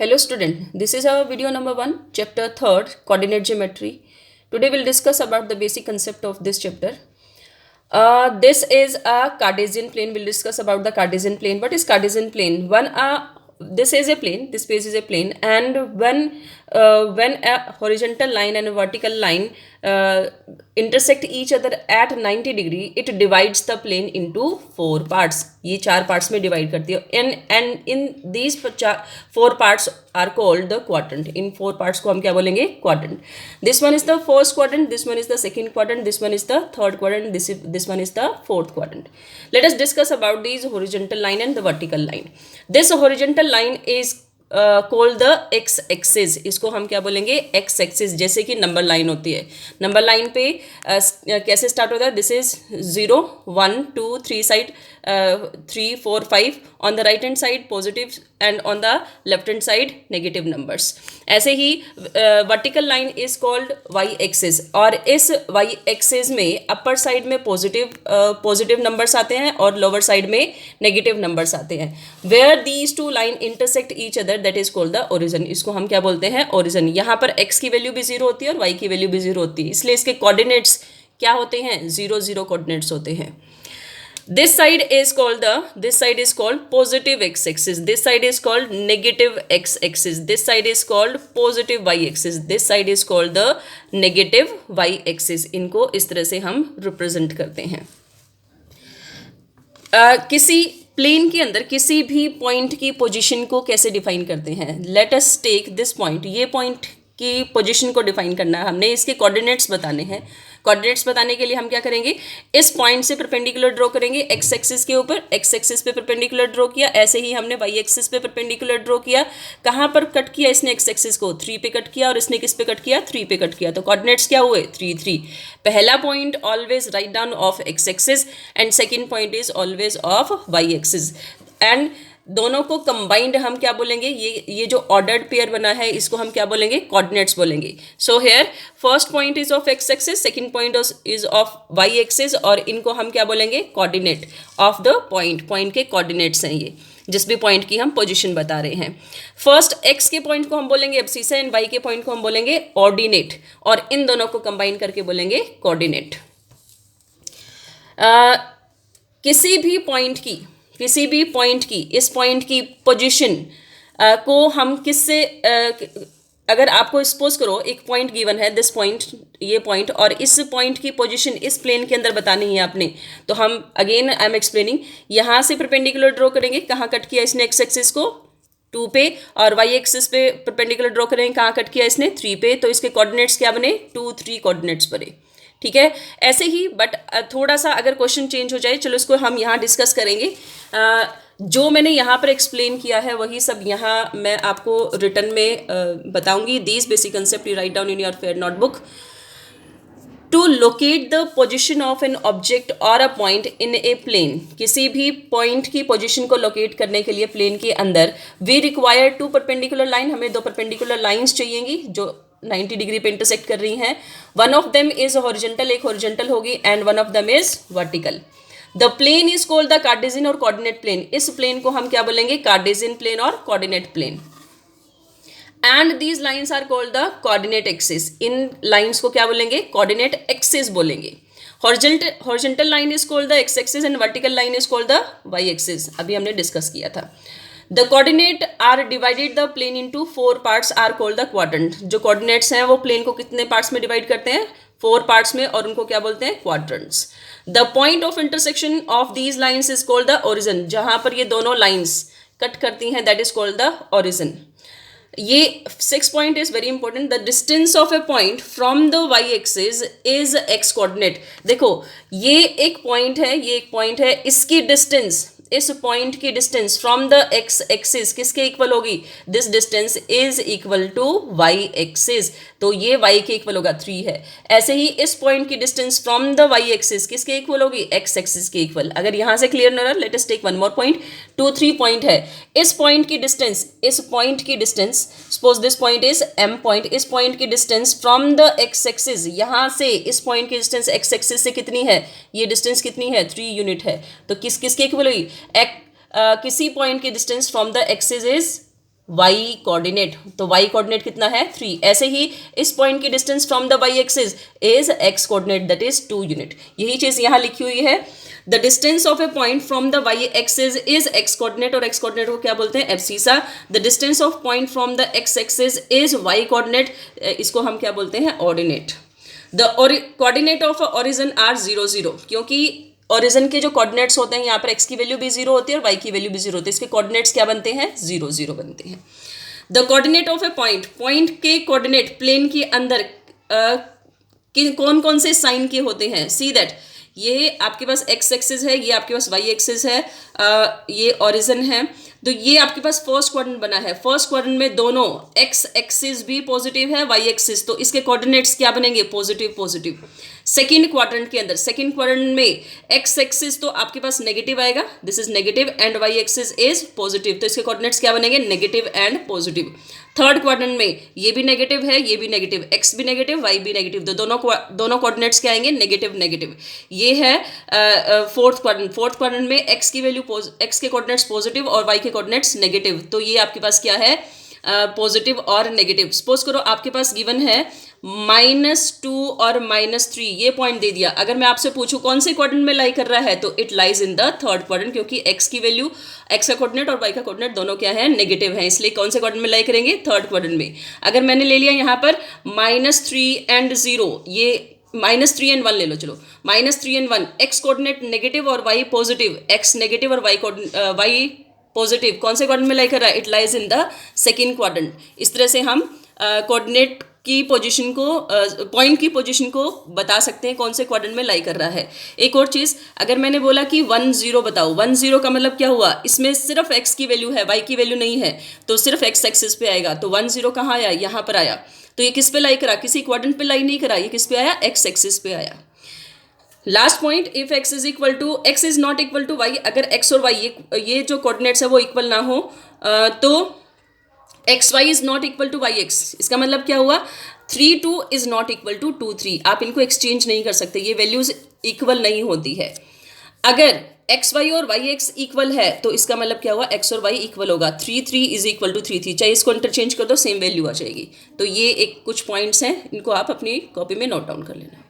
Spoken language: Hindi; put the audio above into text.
Hello student, this is our video number 1, chapter 3rd, coordinate geometry. Today we'll discuss about the basic concept of this chapter. This is a Cartesian plane. We'll discuss about the Cartesian plane. What is Cartesian plane? This is a plane, this space is a plane, and when a horizontal line and a vertical line intersect each other at 90 degree, it divides the plane into 4 parts. ये 4 parts में divide करती है, and in these 4 parts are called the quadrant. In 4 parts को हम क्या बोलेंगे? Quadrant. This one is the first quadrant, this one is the second quadrant, this one is the third quadrant, this one is the fourth quadrant. Let us discuss about these horizontal line and the vertical line. This horizontal line is called the x axis. इसको हम क्या बोलेंगे? X axis. जैसे कि नंबर लाइन होती है, नंबर लाइन पे कैसे स्टार्ट होता है? This is 0 1 2 3 side 3 4 5 on the right hand side positive and on the left hand side negative numbers. ऐसे ही vertical line is called Y axis, और इस वाई एक्सिस में अपर साइड में पॉजिटिव नंबर्स आते हैं और लोअर साइड में नेगेटिव नंबर्स आते हैं. Where these two line intersect each other, that is called the origin. इसको हम क्या बोलते हैं? ओरिजिन. यहाँ पर x की वैल्यू भी 0 होती है और y की वैल्यू भी 0 होती है, इसलिए इसके कोऑर्डिनेट्स क्या होते हैं? 0 0 कोऑर्डिनेट्स होते हैं. This side is called positive x-axis. This side is called negative x-axis. This side is called positive y-axis. This side is called the negative y-axis. इनको इस तरह से हम रिप्रेजेंट करते हैं. किसी प्लेन के अंदर किसी भी पॉइंट की पोजीशन को कैसे डिफाइन करते हैं? Let us take this point. ये पॉइंट की पोजीशन को डिफाइन करना है हमने, इसके कोऑर्डिनेट्स बताने हैं. कोऑर्डिनेट्स बताने के लिए हम क्या करेंगे? इस पॉइंट से परपेंडिकुलर ड्रॉ करेंगे एक्स एक्सिस के ऊपर. एक्स एक्सिस पे परपेंडिकुलर ड्रॉ किया. ऐसे ही हमने वाई एक्सिस पे परपेंडिकुलर ड्रॉ किया. कहाँ पर कट किया इसने? एक्स एक्सिस को 3 पे कट किया, और इसने किस पे कट किया? 3 पे कट किया. तो कोऑर्डिनेट्स क्या हुए? 3 3. पहला point always right down of x axis and second point is always of y axis. And दोनों को कंबाइंड हम क्या बोलेंगे? ये जो ऑर्डर्ड पेयर बना है इसको हम क्या बोलेंगे? कोऑर्डिनेट्स बोलेंगे. So here first point is of x axis, second point is of y axis, और इनको हम क्या बोलेंगे? Coordinate of the point. Point के कोऑर्डिनेट्स हैं ये, जिस भी पॉइंट की हम पोजीशन बता रहे हैं. फर्स्ट एक्स के पॉइंट को हम बोलेंगे एब्सिस एंड वाई के पॉइंट को हम बोलेंगे ऑर्डिनेट, और इन दोनों को कंबाइन करके बोलेंगे कोऑर्डिनेट. किसी भी पॉइंट की इस पॉइंट की पोजीशन को हम किससे अगर आपको सपोज करो एक पॉइंट गिवन है, दिस पॉइंट, ये पॉइंट, और इस पॉइंट की पोजीशन इस प्लेन के अंदर बतानी है आपने, तो हम अगेन आई एम एक्सप्लेनिंग, यहाँ से परपेंडिकुलर ड्रॉ करेंगे. कहाँ कट किया इसने? एक्स एक्सिस को 2 पे, और वाई एक्सिस पे परपेंडिकुलर ड्रॉ करेंगे. कहाँ कट किया इसने? 3 पे. तो इसके कोऑर्डिनेट्स क्या बने? 2 3 कोऑर्डिनेट्स बने. ठीक है. ऐसे ही बट थोड़ा सा अगर क्वेश्चन चेंज हो जाए, चलो इसको हम यहाँ डिस्कस करेंगे. जो मैंने यहाँ पर एक्सप्लेन किया है वही सब यहाँ मैं आपको रिटर्न में बताऊंगी. These basic concept you write down in your fair notebook. To locate the position of an object और a point in A plane. किसी भी पॉइंट की पोजिशन को लोकेट करने के लिए प्लेन के अंदर वी रिक्वायर 2 परपेंडिकुलर लाइन. हमें 2 परपेंडिकुलर लाइन्स चाहिएंगी जो 90 डिग्री पे इंटरसेक्ट कर रही हैं. One of them is horizontal, एक हॉरिजॉन्टल होगी, and one of them is vertical. The plane is called the Cartesian और कोऑर्डिनेट प्लेन. इस प्लेन को हम क्या बोलेंगे? कार्टेशियन प्लेन और coordinate plane. And these lines are called the coordinate axis. इन लाइन्स को क्या बोलेंगे? कोऑर्डिनेट एक्सिस बोलेंगे. Horizontal line is called the x axis and vertical line is called the y axis. अभी हमने डिस्कस किया था. The coordinate are divided the plane into 4 parts are called the quadrant. जो coordinates हैं वो plane को कितने parts में divide करते हैं? 4 parts में, और उनको क्या बोलते हैं? quadrants. The point of intersection of these lines is called the origin. जहाँ पर ये दोनों lines कट करती हैं that is called the origin. ये 6 point is very important. The distance of a point from the y axis is x coordinate. देखो ये एक point है, ये एक point है, इसकी distance, इस पॉइंट की distance from the x axis किसके इक्वल होगी? This distance is equal to y axis. तो ये y के इक्वल होगा 3 है. ऐसे ही इस पॉइंट की distance from the y axis किसके इक्वल होगी? x एक्सिस के इक्वल. अगर यहाँ से क्लियर न रहा, let us take one more point. 2 3 point है. इस पॉइंट की डिस्टेंस, इस पॉइंट की distance, suppose this point is m point, इस पॉइंट की distance from the x axis, यहाँ से इस पॉइंट की डिस्टेंस x एक्सिस से कितनी है? ये डिस्टेंस कितनी है? 3 यूनिट है. तो किसके इक्वल हुई? किसी पॉइंट की distance from the axis is y coordinate, तो वाई कोऑर्डिनेट कितना है 3। ऐसे ही इस पॉइंट की distance from the y axis is x coordinate that is 2 unit. यही चीज यहाँ लिखी हुई है, the distance of a point from the y axis is x coordinate, और एक्स कोऑर्डिनेट को क्या बोलते हैं abscissa. The distance of point from the x axis is y coordinate, इसको हम क्या बोलते हैं ordinate. The coordinate of origin are 0 0, क्योंकि ओरिजिन के जो कोऑर्डिनेट्स होते हैं यहाँ पर एक्स की वैल्यू भी 0 होती है और वाई की वैल्यू भी 0 होती है, इसके कोऑर्डिनेट्स क्या बनते हैं 0 0 बनते हैं। The coordinate of a point, point के कोऑर्डिनेट प्लेन के अंदर कौन कौन से साइन के होते हैं, सी दैट ये आपके पास एक्स एक्सिस है, ये आपके पास वाई एक्सिस है, ये ओरिजिन है, तो ये आपके पास फर्स्ट क्वाड्रेंट बना है। फर्स्ट क्वाड्रेंट में दोनों एक्स एक्सिस भी पॉजिटिव है, वाई एक्सिस, तो इसके कोऑर्डिनेट्स क्या बनेंगे पॉजिटिव पॉजिटिव। सेकंड क्वाड्रेंट के अंदर, सेकंड क्वाड्रेंट में एक्स एक्सिस तो आपके पास नेगेटिव आएगा, this is negative, and y axis is positive, तो इसके कोऑर्डिनेट्स क्या बनेंगे negative and positive. Third quadrant में ये भी नेगेटिव है, ये भी नेगेटिव, एक्स भी नेगेटिव, वाई भी नेगेटिव, तो दोनों कोऑर्डिनेट्स क्या आएंगे नेगेटिव नेगेटिव। ये है फोर्थ क्वाड्रेंट। फोर्थ क्वाड्रेंट में एक्स की वैल्यू, एक्स के कोऑर्डिनेट्स पॉजिटिव और वाई के कोऑर्डिनेट्स नेगेटिव, तो ये आपके पास क्या है पॉजिटिव और नेगेटिव। सपोज करो आपके पास गिवन है -2 और -3, ये पॉइंट दे दिया। अगर मैं आपसे पूछूं कौन से क्वाड्रेंट में लाई कर रहा है, तो it lies in the third quadrant, क्योंकि एक्स की वैल्यू, एक्स का कोऑर्डिनेट और वाई का कोऑर्डिनेट दोनों क्या है नेगेटिव है, इसलिए कौन से क्वाड्रेंट में लाई करेंगे थर्ड क्वाड्रेंट में। अगर मैंने ले लिया यहाँ पर -3 and 0, ये -3 and 1 ले लो, चलो -3 and 1, एक्स कोऑर्डिनेट नेगेटिव और वाई पॉजिटिव, एक्स नेगेटिव और वाई पॉजिटिव, कौन से क्वाड्रेंट में लाई कर रहा है it lies in the second quadrant. इस तरह से हम कोऑर्डिनेट की पोजीशन को, पॉइंट की पोजीशन को बता सकते हैं कौन से क्वाड्रेंट में लाई कर रहा है। एक और चीज़, अगर मैंने बोला कि 1 0 बताओ, 1 0 का मतलब क्या हुआ, इसमें सिर्फ एक्स की वैल्यू है, वाई की वैल्यू नहीं है, तो सिर्फ एक्स एक्सिस पे आएगा, तो 1 0 कहाँ आया यहाँ पर आया, तो ये किस पे लाई करा, किसी क्वाड्रेंट पे लाई नहीं करा, ये किस पे आया एक्स एक्सिस पे आया। Last point, if x is equal to, x is not equal to y, अगर एक्स और वाई ये जो कोऑर्डिनेट्स है वो इक्वल ना हो, तो x y is not equal to y x, इसका मतलब क्या हुआ 3 2 इज नॉट इक्वल टू 2 3, आप इनको एक्सचेंज नहीं कर सकते, ये वैल्यूज इक्वल नहीं होती है। अगर एक्स वाई और वाई एक्स इक्वल है, तो इसका मतलब क्या हुआ एक्स और वाई इक्वल होगा, 3 3 इज इक्वल टू 3 3, चाहे इसको इंटरचेंज कर दो सेम वैल्यू आ जाएगी। तो ये एक कुछ पॉइंट्स हैं, इनको आप अपनी कॉपी में नोट डाउन कर लेना।